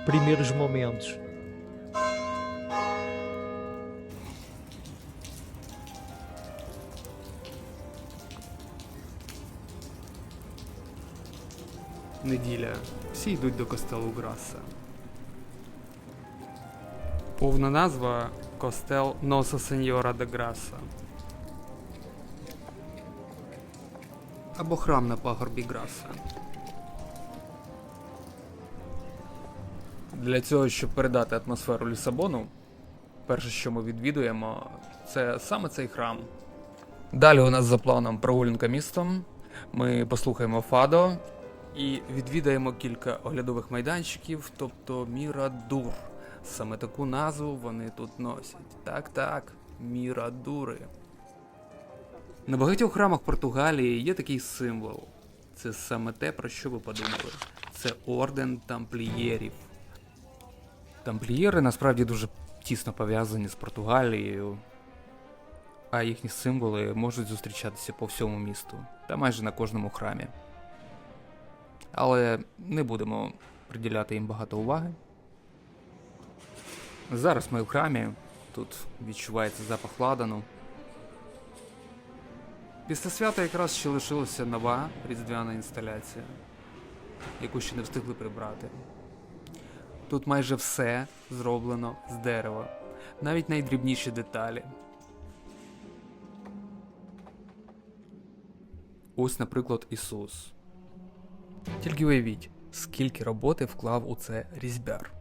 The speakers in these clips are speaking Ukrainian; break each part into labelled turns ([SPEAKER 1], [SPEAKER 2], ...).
[SPEAKER 1] primeiros momentos.
[SPEAKER 2] Неділя. Всі йдуть до костелу Граса. Повна назва – Костел Носа Сеньора де Граса. Або храм на пагорбі Граса. Для цього, щоб передати атмосферу Лісабону, перше, що ми відвідуємо, це саме цей храм. Далі у нас за планом прогулянка містом, ми послухаємо Фадо і відвідаємо кілька оглядових майданчиків, тобто Мірадур. Саме таку назву вони тут носять. Так, Мірадури. На багатьох храмах Португалії є такий символ. Це саме те, про що ви подумали. Це орден тамплієрів. Тамплієри насправді дуже тісно пов'язані з Португалією, а їхні символи можуть зустрічатися по всьому місту та майже на кожному храмі. Але не будемо приділяти їм багато уваги. Зараз ми в храмі, тут відчувається запах ладану. Після свята якраз ще лишилася нова різдвяна інсталяція, яку ще не встигли прибрати. Тут майже все зроблено з дерева, навіть найдрібніші деталі. Ось, наприклад, Ісус. Тільки уявіть, скільки роботи вклав у це різьбяр.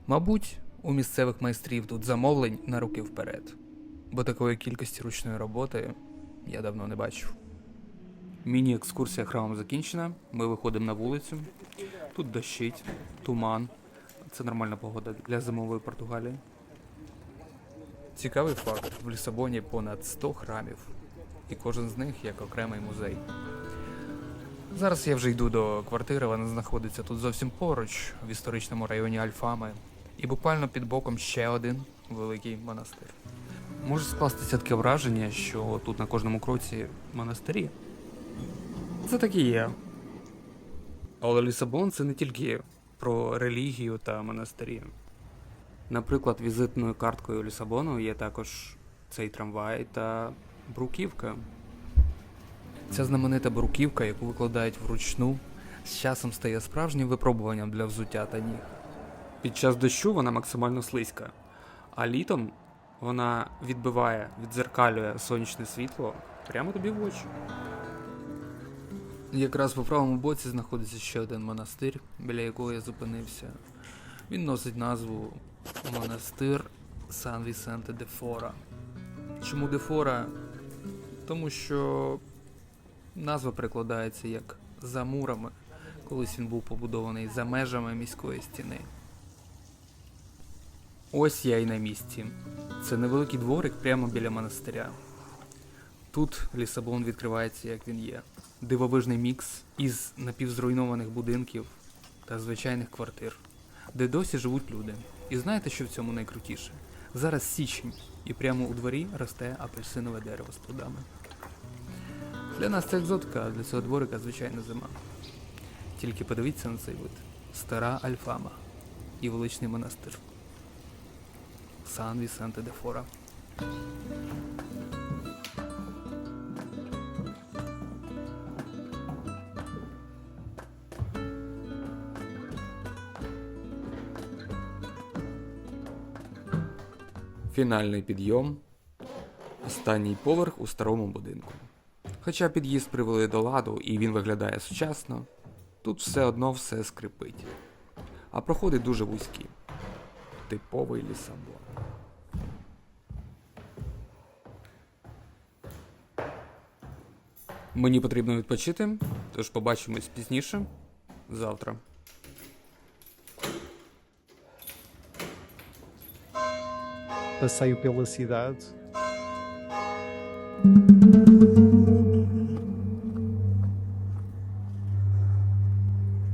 [SPEAKER 2] Мабуть, у місцевих майстрів тут замовлень на руки вперед, бо такої кількості ручної роботи я давно не бачив. Міні-екскурсія храмом закінчена, ми виходимо на вулицю. Тут дощить, туман. Це нормальна погода для зимової Португалії. Цікавий факт, в Лісабоні понад 100 храмів, і кожен з них як окремий музей. Зараз я вже йду до квартири, вона знаходиться тут зовсім поруч, в історичному районі Альфами, і буквально під боком ще один великий монастир. Може скластися таке враження, що тут на кожному кроці монастирі. Це так і є. Але Лісабон – це не тільки про релігію та монастирі. Наприклад, візитною карткою Лісабону є також цей трамвай та бруківка. Ця знаменита бруківка, яку викладають вручну, з часом стає справжнім випробуванням для взуття та ніг. Під час дощу вона максимально слизька, а літом вона віддзеркалює сонячне світло прямо тобі в очі. Якраз по правому боці знаходиться ще один монастир, біля якого я зупинився. Він носить назву монастир Сан-Вісенте де Фора. Чому де Фора? Тому що назва перекладається як «за мурами», колись він був побудований за межами міської стіни. Ось я і на місці. Це невеликий дворик прямо біля монастиря. Тут Лісабон відкривається, як він є. Дивовижний мікс із напівзруйнованих будинків та звичайних квартир, де досі живуть люди. І знаєте, що в цьому найкрутіше? Зараз січень, і прямо у дворі росте апельсинове дерево з плодами. Для нас це екзотика, а для цього дворика звичайна зима. Тільки подивіться на цей вид. Стара Альфама і величний монастир. Сан-Вісенте де Фора. Фінальний підйом. Останній поверх у старому будинку. Хоча під'їзд привели до ладу і він виглядає сучасно, тут все одно все скрипить. А проходи дуже вузькі. Типовий Лісабон. Мені потрібно відпочити, тож побачимось пізніше, завтра.
[SPEAKER 1] Passeio pela cidade.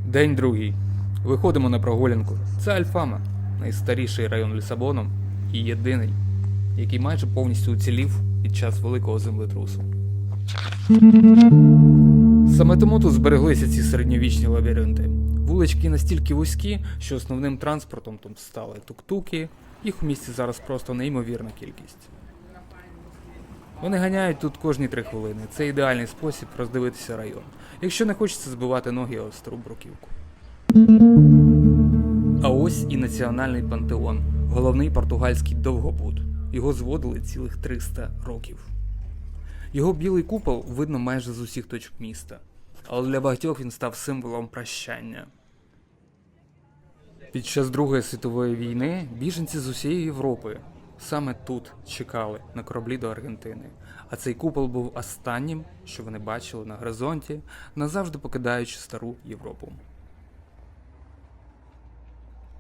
[SPEAKER 2] День другий. Виходимо на прогулянку. Це Альфама, найстаріший район Лісабону і єдиний, який майже повністю уцілів під час великого землетрусу. Саме тому тут збереглися ці середньовічні лабіринти. Вулички настільки вузькі, що основним транспортом тут стали тук-туки, їх у місті зараз просто неймовірна кількість. Вони ганяють тут кожні 3 хвилини. Це ідеальний спосіб роздивитися район, якщо не хочеться збивати ноги об стару бруківку. А ось і національний пантеон, головний португальський довгобуд. Його зводили цілих 300 років. Його білий купол видно майже з усіх точок міста, але для багатьох він став символом прощання. Під час Другої світової війни біженці з усієї Європи саме тут чекали на кораблі до Аргентини, а цей купол був останнім, що вони бачили на горизонті, назавжди покидаючи стару Європу.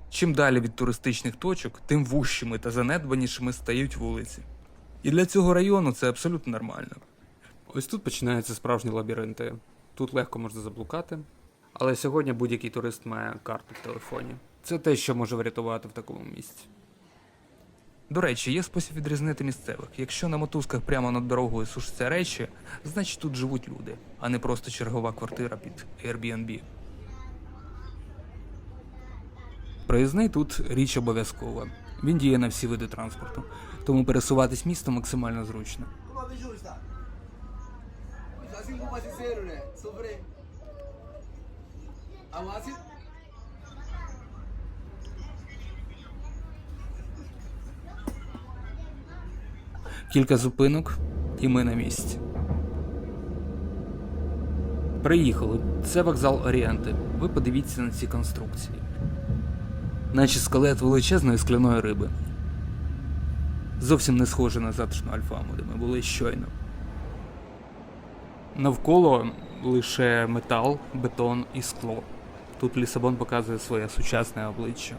[SPEAKER 2] Чим далі від туристичних точок, тим вужчими та занедбанішими стають вулиці. І для цього району це абсолютно нормально. Ось тут починаються справжні лабіринти. Тут легко можна заблукати, але сьогодні будь-який турист має карту в телефоні. Це те, що може врятувати в такому місці. До речі, є спосіб відрізнити місцевих. Якщо на мотузках прямо над дорогою сушаться речі, значить тут живуть люди, а не просто чергова квартира під Airbnb. Проїзний тут річ обов'язкова. Він діє на всі види транспорту, тому пересуватись містом максимально зручно. Кілька зупинок, і ми на місці. Приїхали. Це вокзал Орієнти. Ви подивіться на ці конструкції. Наче скелет величезної скляної риби. Зовсім не схоже на затишну Альфаму, де ми були щойно. Навколо лише метал, бетон і скло. Тут Лісабон показує своє сучасне обличчя.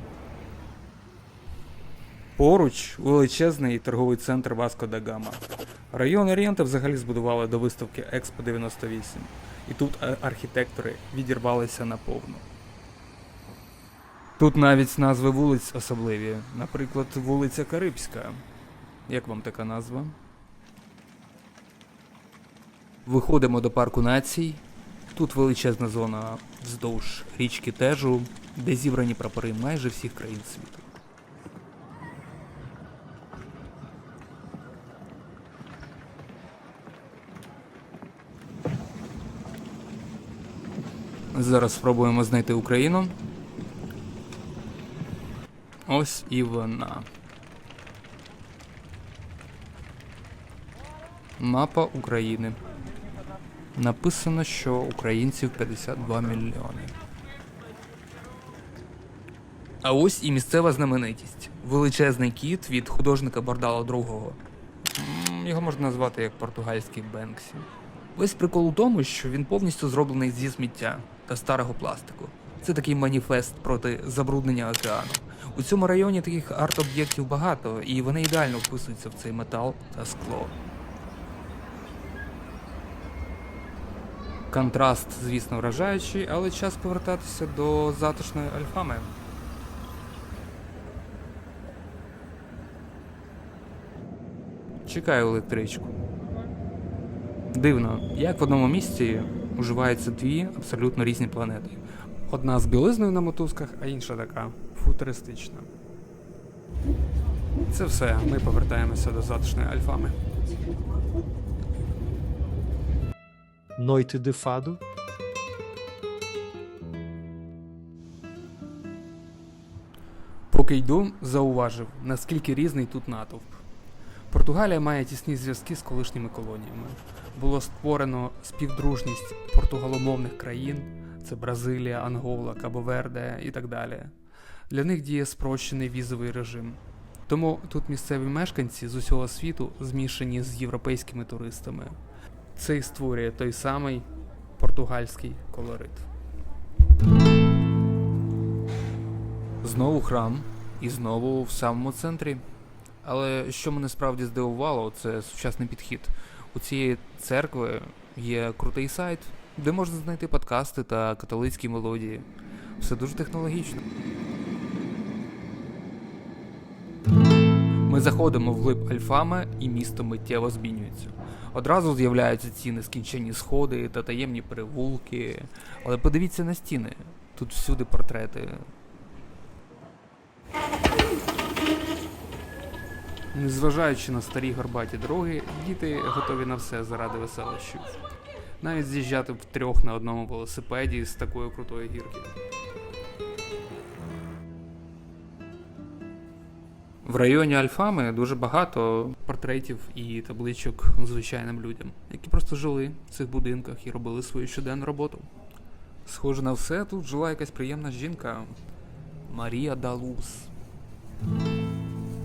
[SPEAKER 2] Поруч величезний торговий центр Васко да Гама. Район Орієнта взагалі збудували до виставки Експо 98. І тут архітектори відірвалися наповну. Тут навіть назви вулиць особливі. Наприклад, вулиця Карибська. Як вам така назва? Виходимо до парку націй. Тут величезна зона вздовж річки Тежу, де зібрані прапори майже всіх країн світу. Зараз спробуємо знайти Україну. Ось і вона. Мапа України. Написано, що українців 52 мільйони. А ось і місцева знаменитість. Величезний кіт від художника Бордало II. Його можна назвати як португальський Бенксі. Весь прикол у тому, що він повністю зроблений зі сміття та старого пластику. Це такий маніфест проти забруднення океану. У цьому районі таких арт-об'єктів багато, і вони ідеально вписуються в цей метал та скло. Контраст, звісно, вражаючий, але час повертатися до затишної Альфами. Чекаю електричку. Дивно, як в одному місці уживаються дві абсолютно різні планети. Одна з білизною на мотузках, а інша така футуристична. Це все, ми повертаємося до затишної Альфами.
[SPEAKER 1] Noite de Fado.
[SPEAKER 2] Поки йду, зауважив, наскільки різний тут натовп. Португалія має тісні зв'язки з колишніми колоніями. Було створено співдружність португаломовних країн, це Бразилія, Ангола, Кабо-Верде і так далі. Для них діє спрощений візовий режим. Тому тут місцеві мешканці з усього світу змішані з європейськими туристами. Це і створює той самий португальський колорит. Знову храм, і знову в самому центрі. Але що мене справді здивувало, це сучасний підхід. У цієї церкви є крутий сайт, де можна знайти подкасти та католицькі мелодії. Все дуже технологічно. Ми заходимо вглиб Альфами, і місто миттєво змінюється. Одразу з'являються ці нескінченні сходи та таємні перевулки. Але подивіться на стіни. Тут всюди портрети. Незважаючи на старі горбаті дороги, діти готові на все заради веселощів. Навіть з'їжджати втрьох на одному велосипеді з такої крутої гірки. В районі Альфами дуже багато портретів і табличок звичайним людям, які просто жили в цих будинках і робили свою щоденну роботу. Схоже на все, тут жила якась приємна жінка Марія Далус.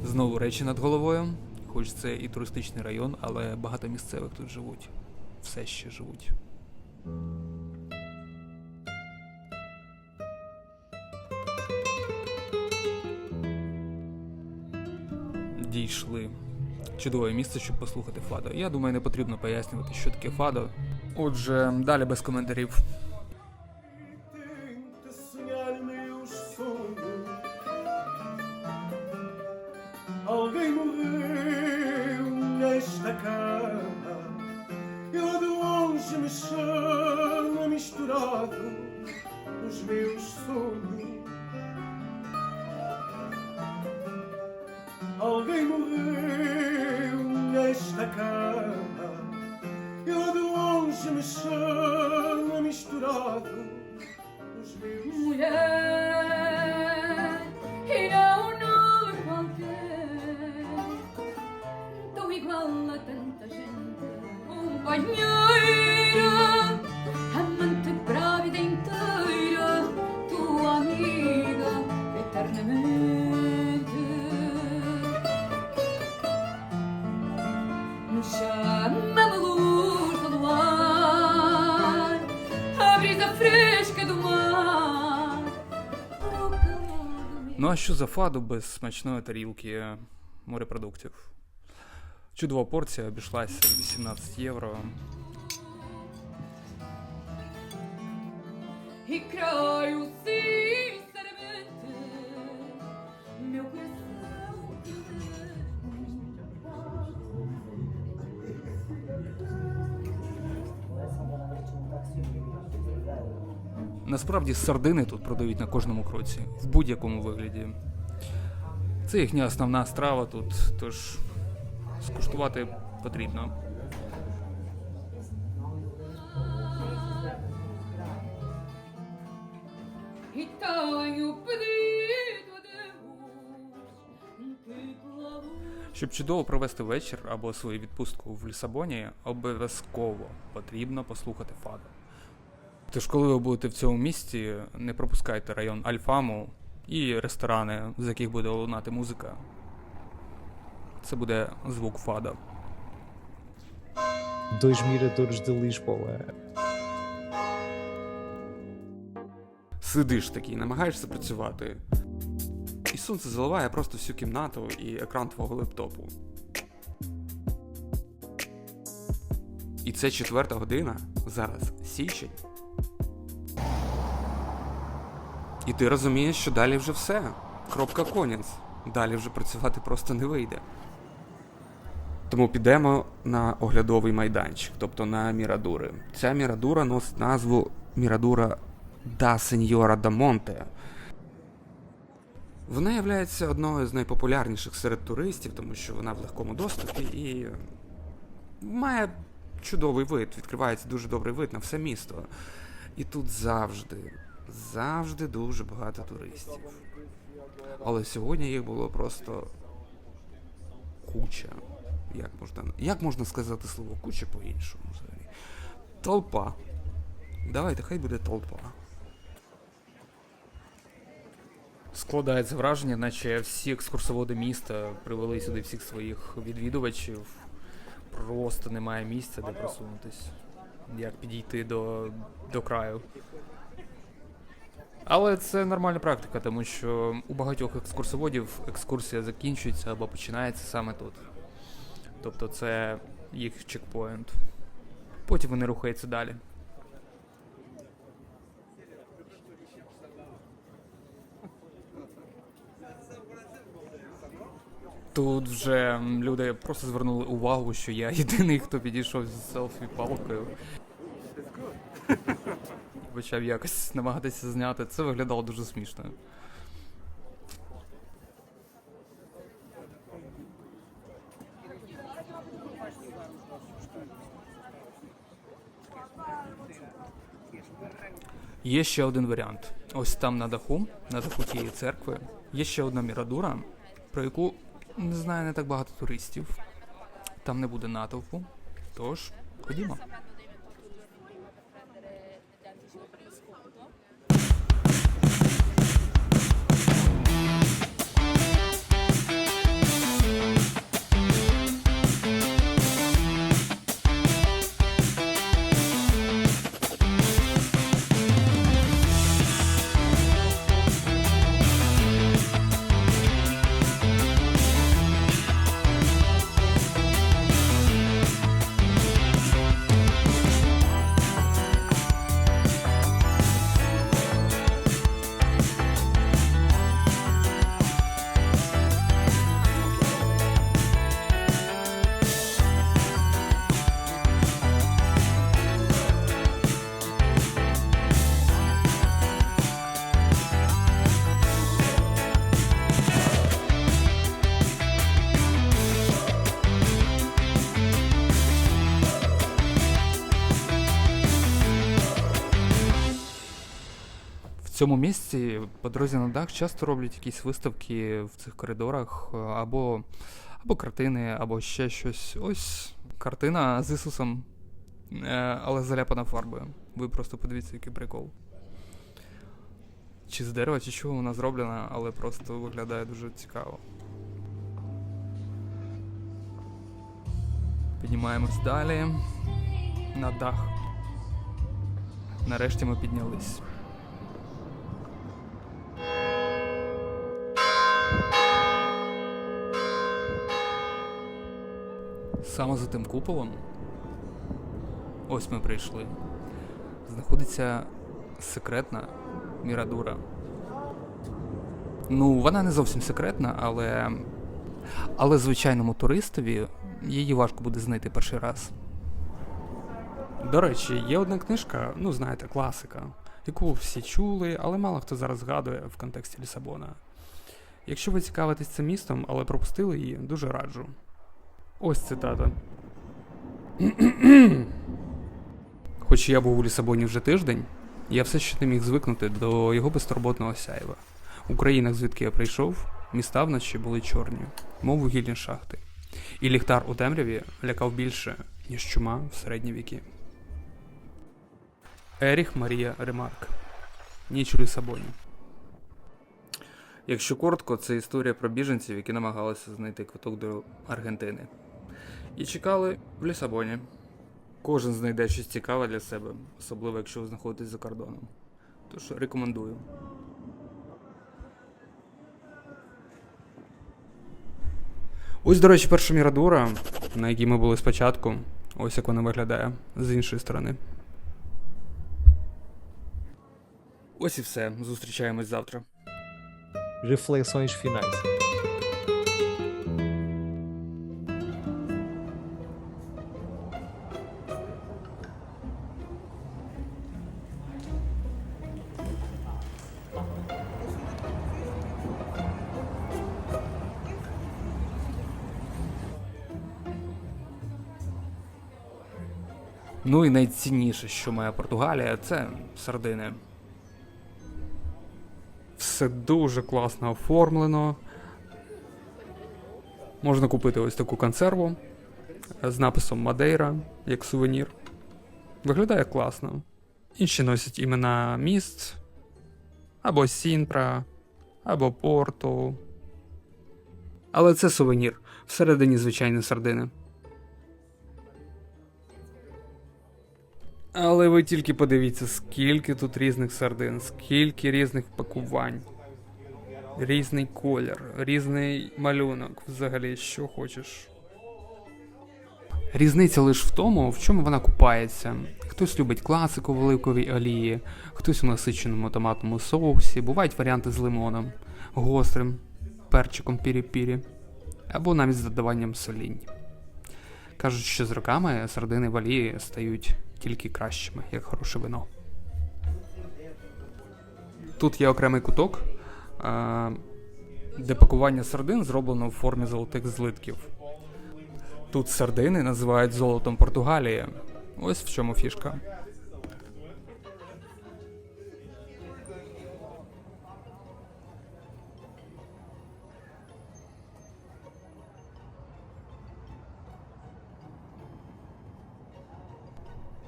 [SPEAKER 2] Знову речі над головою, хоч це і туристичний район, але багато місцевих тут живуть. Все ще живуть. Дійшли. Чудове місце, щоб послухати фадо. Я думаю, не потрібно пояснювати, що таке фадо. Отже, далі без коментарів.
[SPEAKER 3] Alguém morreu nesta cama. Eu de longe me chamo misturado os meus sonhos. Alguém morreu nesta cama. Eu de longe me chamo misturado os meus sonhos.
[SPEAKER 4] Mulher, e não um nome qualquer, tão igual a tanta gente. Companheira, amante para a vida inteira, tua amiga eternamente. Me chama a luz do luar, a brisa fresca do mar.
[SPEAKER 2] Ну а що за фадо без смачної тарілки морепродуктів? Чудова порція обійшлася 18 євро.
[SPEAKER 4] E creio sinceramente meu coração
[SPEAKER 2] Насправді сардини тут продають на кожному кроці, в будь-якому вигляді. Це їхня основна страва тут, тож скуштувати потрібно.
[SPEAKER 4] e tenho pedido a Deus que pela luz.
[SPEAKER 2] Щоб чудово провести вечір або свою відпустку в Лісабоні, обов'язково потрібно послухати фадо. Тож, коли ви будете в цьому місті, не пропускайте район Альфаму і ресторани, з яких буде лунати музика. Це буде звук фадо.
[SPEAKER 1] Dois miradores de Lisboa.
[SPEAKER 5] Сидиш такий, намагаєшся працювати. І сонце заливає просто всю кімнату і екран твого лептопу. І це 4 година, зараз січень. І ти розумієш, що далі вже все. Кропка конець. Далі вже працювати просто не вийде. Тому підемо на оглядовий майданчик, тобто на Мірадури. Ця Мірадура носить назву Мірадура да Сеньора да Монте. Вона є одною з найпопулярніших серед туристів, тому що вона в легкому доступі і має чудовий вид, відкривається дуже добрий вид на все місто. І тут завжди дуже багато туристів. Але сьогодні їх було просто куча. Як можна сказати слово куча по-іншому взагалі? Толпа. Давайте, хай буде толпа.
[SPEAKER 2] Складається враження, наче всі екскурсоводи міста привели сюди всіх своїх відвідувачів. Просто немає місця, де просунутись. Як підійти до краю. Але це нормальна практика, тому що у багатьох екскурсоводів екскурсія закінчується або починається саме тут. Тобто це їх чекпоінт. Потім вони рухаються далі. Тут вже люди просто звернули увагу, що я єдиний, хто підійшов з селфі-палкою. Почав якось намагатися зняти. Це виглядало дуже смішно. Є ще один варіант. Ось там на даху тієї церкви, є ще одна мірадура, про яку, не знаю, не так багато туристів. Там не буде натовпу, тож ходімо. В цьому місці по дорозі на дах часто роблять якісь виставки в цих коридорах, або картини, або ще щось. Ось картина з Ісусом, але заляпана фарбою. Ви просто подивіться, який прикол. Чи з дерева, чи чого вона зроблена, але просто виглядає дуже цікаво. Піднімаємось далі на дах. Нарешті ми піднялись. Саме за тим куполом, ось ми прийшли, знаходиться секретна мірадура. Ну, вона не зовсім секретна, але звичайному туристові її важко буде знайти перший раз.
[SPEAKER 5] До речі, є одна книжка, ну знаєте, класика, яку всі чули, але мало хто зараз згадує в контексті Лісабона. Якщо ви цікавитесь цим містом, але пропустили її, дуже раджу. Ось цитата. Хоч я був у Лісабоні вже тиждень, я все ще не міг звикнути до його безтурботного сяйва. У країнах, звідки я прийшов, міста вночі були чорні, мов вугільні шахти. І ліхтар у темряві лякав більше, ніж чума в середні віки. Еріх Марія Ремарк. Ніч у Лісабоні.
[SPEAKER 2] Якщо коротко, це історія про біженців, які намагалися знайти квиток до Аргентини. І чекали в Лісабоні. Кожен знайде щось цікаве для себе, особливо якщо ви знаходитесь за кордоном. Тож рекомендую.
[SPEAKER 5] Ось, до речі, перша мірадура, на якій ми були спочатку. Ось як вона виглядає з іншої сторони.
[SPEAKER 2] Ось і все. Зустрічаємось завтра.
[SPEAKER 1] Reflexões finais.
[SPEAKER 2] Ну і найцінніше, що має Португалія, це сардини.
[SPEAKER 5] Все дуже класно оформлено. Можна купити ось таку консерву з написом Мадейра, як сувенір. Виглядає класно. Інші носять імена міст, або Сінтра, або Порту. Але це сувенір. Всередині звичайні сардини. Але ви тільки подивіться, скільки тут різних сардин, скільки різних пакувань. Різний колір, різний малюнок, взагалі, що хочеш. Різниця лише в тому, в чому вона купається. Хтось любить класику в оливковій олії, хтось у насиченому томатному соусі, бувають варіанти з лимоном, гострим, перчиком пірі-пірі. або навіть з додаванням солінь. Кажуть, що з роками сардини Валії стають тільки кращими, як хороше вино. Тут є окремий куток, де пакування сардин зроблено в формі золотих злитків. Тут сардини називають золотом Португалії. Ось в чому фішка.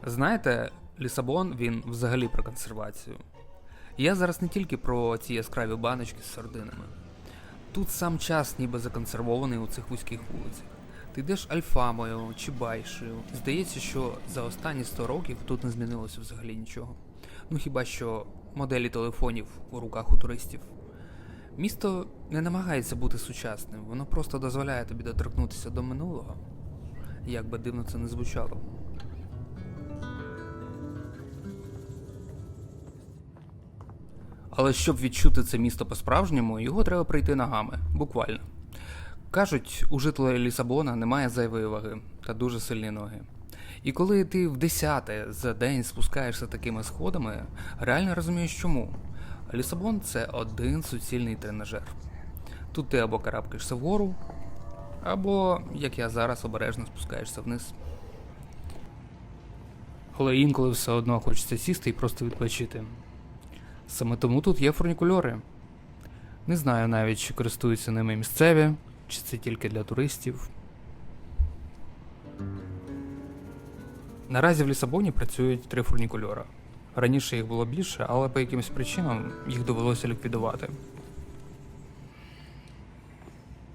[SPEAKER 5] Знаєте, Лісабон, він взагалі про консервацію. Я зараз не тільки про ці яскраві баночки з сардинами. Тут сам час ніби законсервований у цих вузьких вулицях. Ти йдеш Альфамою чи Байшею. Здається, що за останні 100 років тут не змінилося взагалі нічого. Ну хіба що моделі телефонів у руках у туристів. Місто не намагається бути сучасним, воно просто дозволяє тобі доторкнутися до минулого. Як би дивно це не звучало. Але щоб відчути це місто по-справжньому, його треба пройти ногами, буквально. Кажуть, у жителя Лісабона немає зайвої ваги та дуже сильні ноги. І коли ти в 10-те за день спускаєшся такими сходами, реально розумієш чому. Лісабон – це один суцільний тренажер. Тут ти або карабкаєшся вгору, або, як я зараз, обережно спускаєшся вниз. Але інколи все одно хочеться сісти і просто відпочити. Саме тому тут є фунікульори. Не знаю навіть, чи користуються ними місцеві, чи це тільки для туристів. Наразі в Лісабоні працюють 3 фунікульори. Раніше їх було більше, але по якимось причинам їх довелося ліквідувати.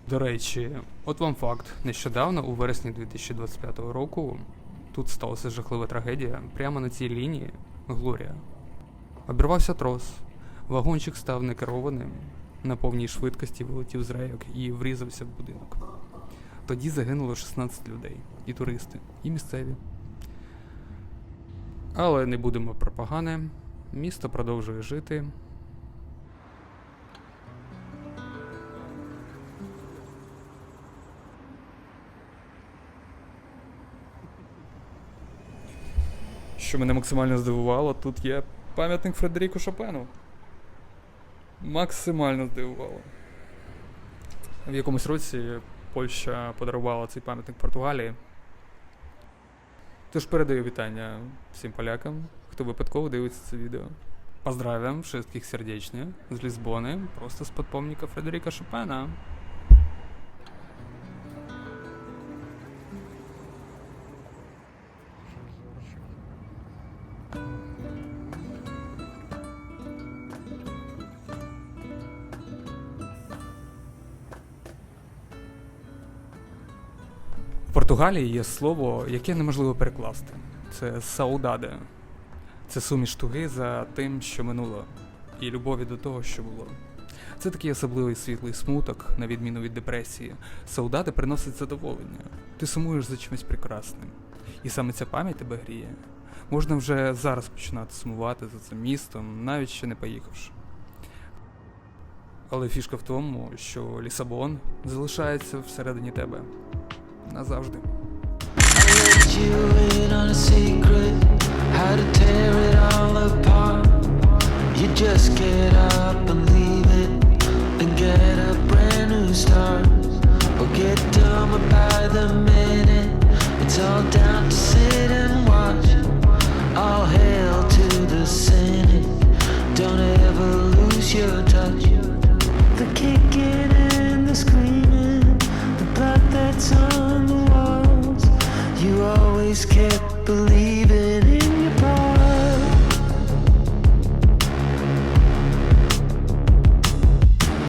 [SPEAKER 5] До речі, от вам факт. Нещодавно, у вересні 2025 року, тут сталася жахлива трагедія. Прямо на цій лінії Глорія. Обірвався трос, вагончик став некерованим, на повній швидкості вилетів з рейок і врізався в будинок. Тоді загинуло 16 людей, і туристи, і місцеві. Але не будемо про погане, місто продовжує жити. Що мене максимально здивувало, тут є пам'ятник Фредеріку Шопену. Максимально здивувало. В якомусь році Польща подарувала цей пам'ятник Португалії. Тож передаю вітання всім полякам, хто випадково дивиться це відео. Поздравляем всіх сердечно з Лісбони, просто з подпомника Фредеріка Шопена. В Португалії є слово, яке неможливо перекласти. Це саудаде. Це суміш туги за тим, що минуло, і любові до того, що було. Це такий особливий світлий смуток, на відміну від депресії. Саудаде приносить задоволення. Ти сумуєш за чимось прекрасним. І саме ця пам'ять тебе гріє. Можна вже зараз починати сумувати за цим містом, навіть ще не поїхавши. Але фішка в тому, що Лісабон залишається всередині тебе. Назавжди.
[SPEAKER 6] Don't ever lose your